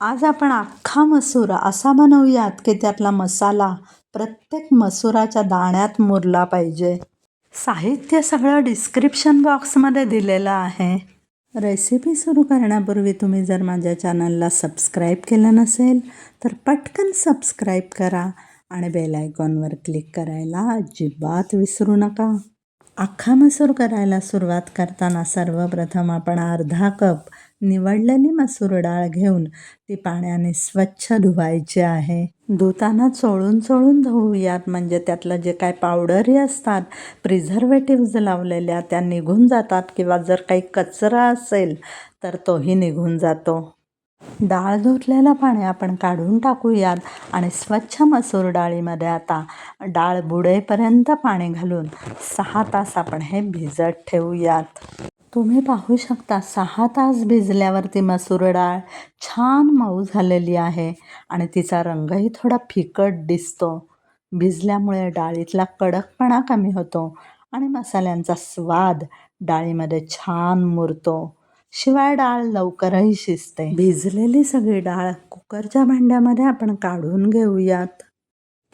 आज आपण अख्खा मसूर असा बनवूयात की त्यातला मसाला प्रत्येक मसुराच्या दाण्यात मुरला पाहिजे. साहित्य सगळं डिस्क्रिप्शन बॉक्समध्ये दिलेलं आहे. रेसिपी सुरू करण्यापूर्वी तुम्ही जर माझ्या चॅनलला सबस्क्राईब केलं नसेल तर पटकन सबस्क्राईब करा आणि बेल आयकॉनवर क्लिक करायला अजिबात विसरू नका. अख्खा मसूर करायला सुरुवात करताना सर्वप्रथम आपण अर्धा कप निवडलेली मसूर डाळ घेऊन ती पाण्याने स्वच्छ धुवायची आहे. धुताना चोळून चोळून धुवूयात, म्हणजे त्यातलं जे काय पावडरी असतात, प्रिझर्वेटिव्ज लावलेल्या, त्या निघून जातात किंवा जर काही कचरा असेल तर तोही निघून जातो. डाळ धुतलेलं पाणी आपण काढून टाकूयात आणि स्वच्छ मसूर डाळीमध्ये आता डाळ बुडेपर्यंत पाणी घालून 6 तास आपण हे भिजत ठेवूयात. तुम्ही पाहू शकता 6 तास भिजल्यावरती मसूर डाळ छान मऊ झालेली आहे आणि तिचा रंगही थोडा फिकट दिसतो. भिजल्यामुळे डाळीतला कडकपणा कमी होतो आणि मसाल्यांचा स्वाद डाळीमध्ये छान मुरतो. शिवाय डाळ लवकरही शिजते. भिजलेली सगळी डाळ कुकरच्या भांड्यामध्ये आपण काढून घेऊयात.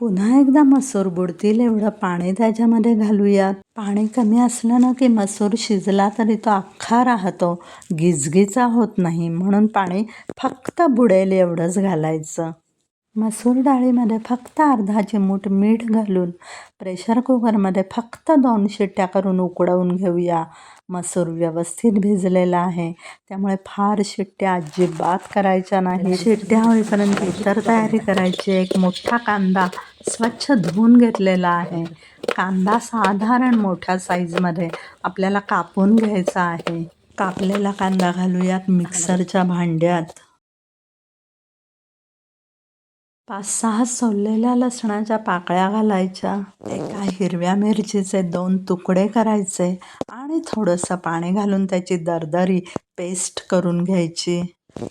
पुन्हा एकदा मसूर बुडतील एवढं पाणी त्याच्यामध्ये घालूयात. पाणी कमी असलं ना की मसूर शिजला तरी तो अख्खा राहतो, गिजगीचा होत नाही. म्हणून पाणी फक्त बुडेल एवढंच घालायचं. मसूर डाळीमध्ये फक्त अर्धा चिमूट मीठ घालून प्रेशर कुकरमध्ये फक्त 2 शिट्ट्या करून उकडवून घेऊया. मसूर व्यवस्थित भिजलेला आहे, त्यामुळे फार शिट्ट्या अजिबात करायच्या नाही. शिट्ट्या होईपर्यंत इतर तयारी करायची. एक मोठा कांदा स्वच्छ धुवून घेतलेला आहे. कांदा साधारण मोठ्या साईजमध्ये आपल्याला कापून घ्यायचा आहे. कापलेला कांदा घालूयात मिक्सरच्या भांड्यात. 5-6 सोललेल्या लसणाच्या पाकळ्या घालायच्या. एका हिरव्या मिरचीचे 2 तुकडे करायचे आणि थोडंसं पाणी घालून त्याची दरदरी पेस्ट करून घ्यायची.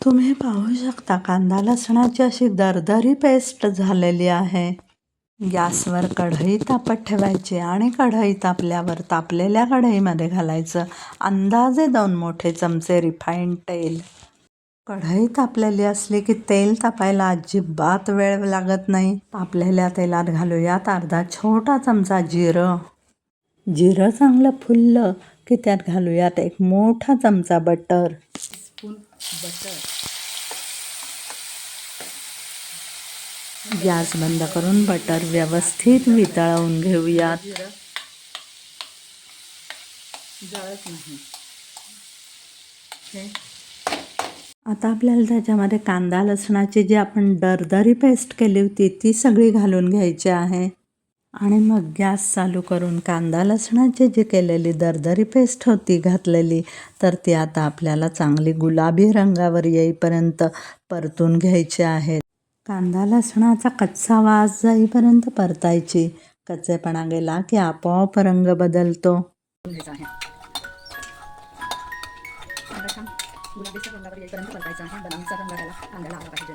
तुम्ही पाहू शकता कांदा लसणाची अशी दरदरी पेस्ट झालेली आहे. गॅसवर कढई तापत ठेवायची आणि कढई तापल्यावर तापलेल्या कढईमध्ये घालायचं अंदाजे 2 मोठे चमचे रिफाईंड तेल. कढई तापलेली असली की तेल तापायला अजिबात वेळ लागत नाही. तापलेल्या तेलात घालूयात अर्धा छोटा चमचा जिरं. जिरं चांगलं फुललं की त्यात घालूयात 1 मोठा चमचा बटर. गॅस बंद करून बटर व्यवस्थित वितळवून घेऊयात. आता आपल्याला त्याच्यामध्ये कांदा लसणाची जी आपण दरदरी पेस्ट केली होती ती सगळी घालून घ्यायची आहे आणि मग गॅस चालू करून कांदा लसणाची जी केलेली दरदरी पेस्ट होती घातलेली, तर ती आता आपल्याला चांगली गुलाबी रंगावर येईपर्यंत परतून घ्यायची आहे. कांदा लसणाचा कच्चा वास जाईपर्यंत परतायची. कच्चेपणा गेला की आपोआप रंग बदलतो. गुलाबीच्या रंगावर येईपर्यंत परतायचा आहे. बनामीचा रंग त्याला कांद्याला आला पाहिजे.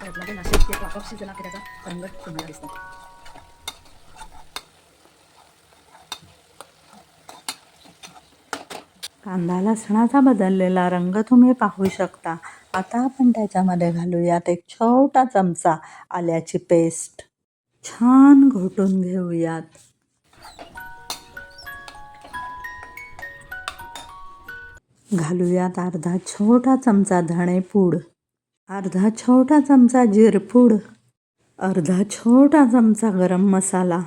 परतला गेला की ते आपोआप शिजला की त्याचा रंग तुम्हाला दिसतो. कांदा लसणाचा बदललेला रंग तुम्ही पाहू शकता. आता आपण त्याच्यामध्ये घालूयात 1 छोटा चमचा आल्याची पेस्ट. छान घोटून घेऊयात. घालूयात अर्धा छोटा चमचा धणेपूड, अर्धा छोटा चमचा जिरपूड, अर्धा छोटा चमचा गरम मसाला,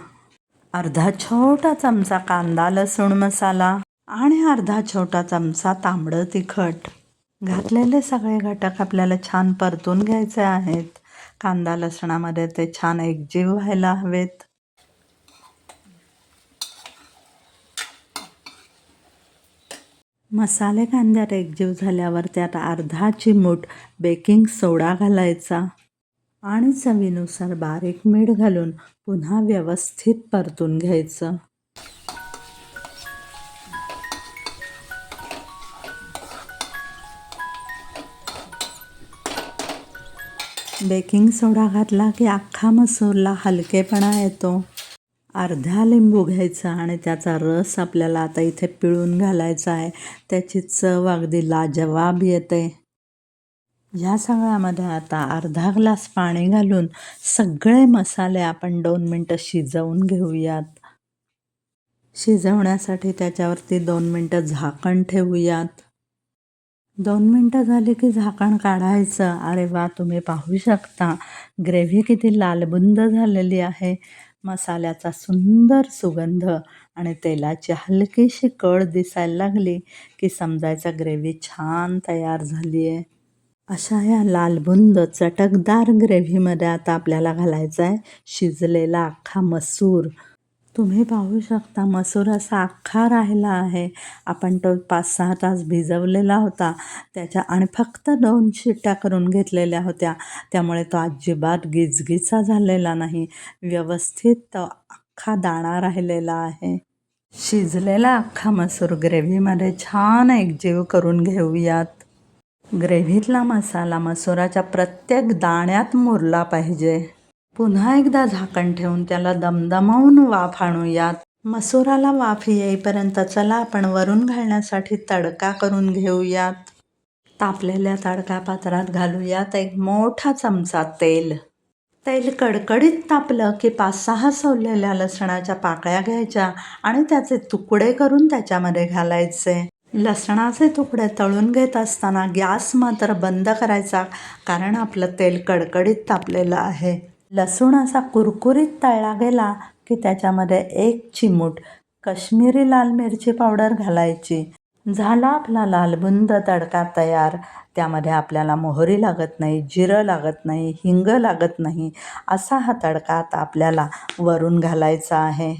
अर्धा छोटा चमचा कांदा लसूण मसाला आणि अर्धा छोटा चमचा तांबडं तिखट. घातलेले सगळे घटक आपल्याला छान परतून घ्यायचे आहेत. कांदा लसणामध्ये ते छान एकजीव व्हायला हवेत. मसाले कांद्यात एकजीव झाल्यावर त्यात अर्धा चिमूट बेकिंग सोडा घालायचा आणि चवीनुसार बारीक मीठ घालून पुन्हा व्यवस्थित परतून घ्यायचं. बेकिंग सोडा घातला की अख्खा मसूरला हलकेपणा येतो. अर्धा लिंबू घ्यायचा आणि त्याचा रस आपल्याला आता इथे पिळून घालायचा आहे. त्याची चव अगदी लाजवाब येते. ह्या सगळ्यामध्ये आता अर्धा ग्लास पाणी घालून सगळे मसाले आपण 2 मिनटं शिजवून घेऊयात. शिजवण्यासाठी त्याच्यावरती 2 मिनटं झाकण ठेवूयात. 2 मिनटं झाली की झाकण काढायचं. अरे वा, तुम्ही पाहू शकता ग्रेव्ही किती लालबुंद झालेली आहे. मसाल्याचा सुंदर सुगंध आणि तेलाची हलकीशी कळ दिसायला लागली की समजायचं ग्रेव्ही छान तयार झाली आहे. अशा या लालबुंद चटकदार ग्रेव्हीमध्ये आता आपल्याला घालायचा आहे शिजलेला अख्खा मसूर. तुम्ही पाहू शकता मसूर असा अख्खा राहिला आहे. आपण तो 5-6 तास भिजवलेला होता आणि फक्त 2 शिट्ट्या करून घेतलेल्या होत्या. त्यामुळे तो अजिबात गिचगिचा झालेला नाही. व्यवस्थित तो अख्खा दाणा राहिलेला आहे. शिजलेला अख्खा मसूर ग्रेव्हीमध्ये छान एकजीव करून घेऊयात. ग्रेव्हीतला मसाला मसुराच्या प्रत्येक दाण्यात मुरला पाहिजे. पुन्हा एकदा झाकण ठेवून त्याला दमदमावून वाफ आणूयात. मसुराला वाफ येईपर्यंत चला आपण वरून घालण्यासाठी तडका करून घेऊयात. तापलेल्या तडका पात्रात घालूयात 1 मोठा चमचा तेल. तेल कडकडीत तापलं की 5-6 सोललेल्या लसणाच्या पाकळ्या घ्यायच्या आणि त्याचे तुकडे करून त्याच्यामध्ये घालायचे. लसणाचे तुकडे तळून घेत असताना गॅस मात्र बंद करायचा, कारण आपलं तेल कडकडीत तापलेलं आहे. लसूण असा कुरकुरीत तळला गेला की त्याच्यामध्ये 1 चिमूट काश्मीरी लाल मिरची पावडर घालायची. झाला आपला लालबुंद तडका तयार. त्यामध्ये आपल्याला मोहरी लागत नाही, जिरं लागत नाही, हिंग लागत नाही. असा हा तडका आता आपल्याला वरून घालायचा आहे.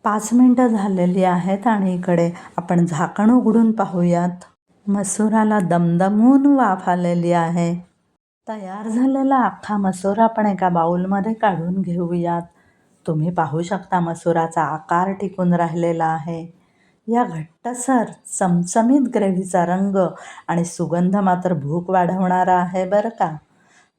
5 मिनटं झालेली आहेत आणि इकडे आपण झाकण उघडून पाहूयात. मसुराला दमदमून वाफ आलेली आहे. तयार झालेला अख्खा मसूर आपण एका बाउलमध्ये काढून घेऊयात. तुम्ही पाहू शकता मसुराचा आकार टिकून राहिलेला आहे. या घट्टसर चमचमीत ग्रेव्हीचा रंग आणि सुगंध मात्र भूक वाढवणारा आहे बरं का.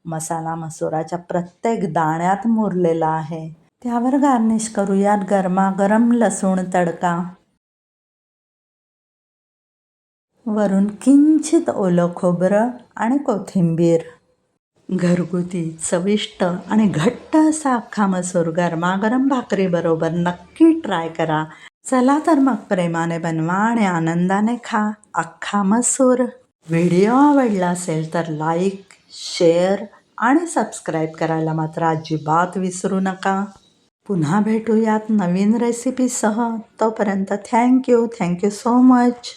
मसाला मसुराच्या प्रत्येक दाण्यात मुरलेला आहे. त्यावर गार्निश करूयात गरमागरम लसूण तडका. वरून किंचित ओलं खोबरं आणि कोथिंबीर. घरगुती चविष्ट आणि घट्ट असा अख्खा मसूर गरमागरम भाकरीबरोबर नक्की ट्राय करा. चला तर मग प्रेमाने बनवा आणि आनंदाने खा अख्खा मसूर. व्हिडिओ आवडला असेल तर लाईक, शेअर आणि सबस्क्राईब करायला मात्र अजिबात विसरू नका. पुन्हा भेटूयात नवीन रेसिपीसह. तोपर्यंत थँक्यू सो मच.